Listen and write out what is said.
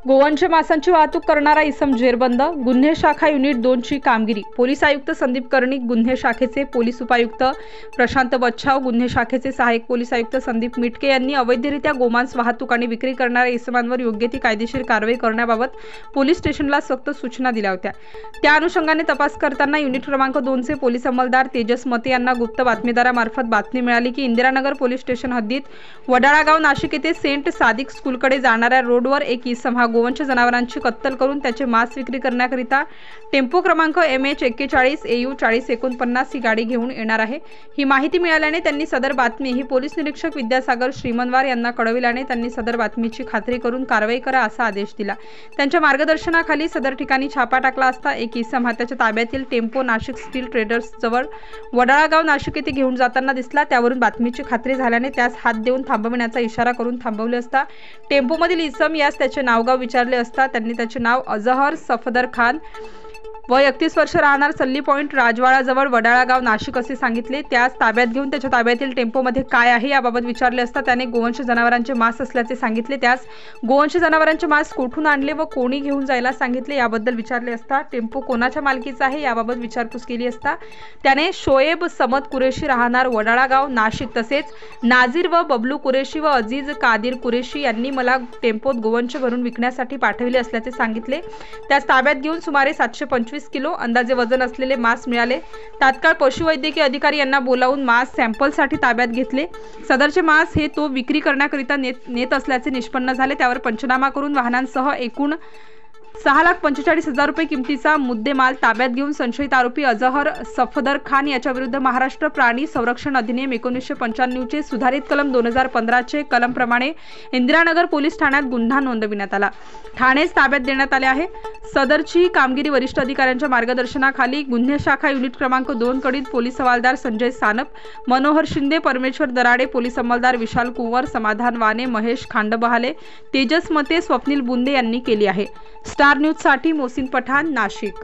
गोवंश मांसाची वाहतूक करणारा इसम जेरबंद। गुन्हे शाखा युनिट 2 ची कामगिरी। पोलीस आयुक्त संदीप कर्णिक, गुन्हे शाखेचे पोलीस उपायुक्त प्रशांत बच्छाव, गुन्हे शाखेचे सहाय्यक पोलीस आयुक्त संदीप मिटके यांनी अवैधरित्या गोमांस वाहतूक आणि विक्री करणाऱ्या इसमांवर योग्य ती कायदेशीर कारवाई करण्याबाबत पोलीस स्टेशनला सक्त सूचना दिल्या होत्या। त्या अनुषंगाने तपास करताना युनिट क्रमांक 2 चे पोलीस अंमलदार तेजस मते यांना गुप्त बातमीदारामार्फत बातमी मिळाली की इंदिरानगर पोलीस स्टेशन हद्दीत वडाळा गाव नाशिक येथे सेंट सादिक स्कूलकडे जाणाऱ्या रोडवर एक इसम हा गोवंश जनावरांची कत्तल करून त्याचे मांस विक्री करण्याकरिता टेम्पो क्रमांक MH 41 AU 4049 ही गाडी घेऊन येणार आहे। ही माहिती मिळाल्याने त्यांनी सदर बातमी ही पोलीस निरीक्षक विद्यासागर श्रीमनवार यांना कळविल्याने त्यांनी सदर बातमीची खात्री करून कारवाई करा असा आदेश दिला। त्यांच्या मार्गदर्शनाखाली सदर ठिकाणी छापा टाकला असता एक इसम हा त्याच्या ताब्यातील टेम्पो नाशिक स्टील ट्रेडर्स जवळ वडाळा गाव नाशिक येथे घेऊन जाताना दिसला। त्यावरून बातमीची खात्री झाल्याने त्यास हात देऊन थांबविण्याचा इशारा करून थांबवले असता टेम्पोमधील इसम यास त्याचे नावगाव विचारले असता त्यांनी त्याचे नाव अजहर सफदर खान वय 31 वर्ष राहणार सल्ली पॉइंट राजवाडा जवळ वडाळा गाव नाशिक असे सांगितले। त्यास ताब्यात घेऊन त्याच्या ताब्यातील टेम्पोमध्ये काय आहे याबाबत विचारले असता त्याने गोवंश जनावरांचे मांस असल्याचे सांगितले। त्यास गोवंश जनावरांचे मांस कुठून आणले व कोणी घेऊन जायला सांगितले याबद्दल विचारले असता टेम्पो कोणाच्या मालकीचा आहे याबाबत विचारपूस केली असता त्याने शोएब समद कुरेशी राहणार वडाळा गाव नाशिक तसेच नाझीर व बबलू कुरेशी व अजीज कादिर कुरेशी यांनी मला टेम्पोत गोवंश भरून विकण्यासाठी पाठविले असल्याचे सांगितले। त्यास ताब्यात घेऊन सुमारे 725 किलो अंदाजे वजन असलेले मांस मिळाले। तात्काळ पशुवैद्यकीय अधिकारी यांना बोलावून मांस सॅम्पलसाठी ताब्यात घेतले। सदरचे मांस हे तो विक्री करण्याकरिता नेत असल्याचे निष्पन्न झाले। त्यावर पंचनामा करून वाहनांसह एकूण 6,45,000 रुपये किमतीचा मुद्देमाल ताब्यात घेऊन संशयित आरोपी अजहर सफदर खान याच्या विरुद्ध महाराष्ट्र प्राणी संरक्षण अधिनियम 1995 चे सुधारित कलम 2015 चे कलमप्रमाणे इंदिरानगर पोलीस ठाण्यात गुन्हा नोंदविण्यात आला। ठाणेच ताब्यात देण्यात आले आहे। सदरची कामगिरी वरिष्ठ अधिकाऱ्यांच्या मार्गदर्शनाखाली गुन्हे शाखा युनिट क्रमांक 2 कडील पोलीस हवालदार संजय सानप, मनोहर शिंदे, परमेश्वर दराडे, पोलीस अंमलदार विशाल कुंवर, समाधान वाने, महेश खांडबहाले, तेजस मते, स्वप्नील बुंदे यांनी केली आहे। स्टार न्यूज साठी मोहसिन पठाण, नाशिक।